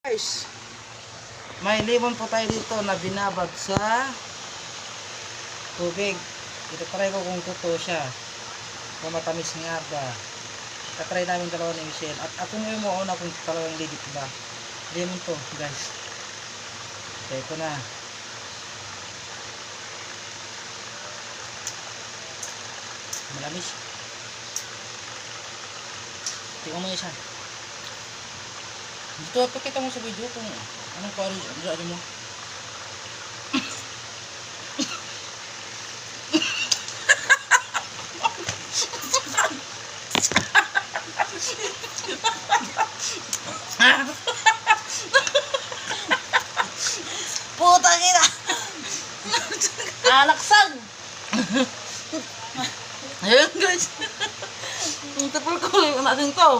Guys, may limon po tayo dito na binabad sa tubig. Ito try ko kung totoo siya, kung matamis nga ba. Katry namin dalawa ni Michelle at ako ngayon mo una kung talagang legit ba limon to guys. So ito na, malamis. Tingnan mo isa dito, pakita mo sa video kung anong kari mo. Putang ina! Alaksang! Ayun guys, Ang tapol ko natin to.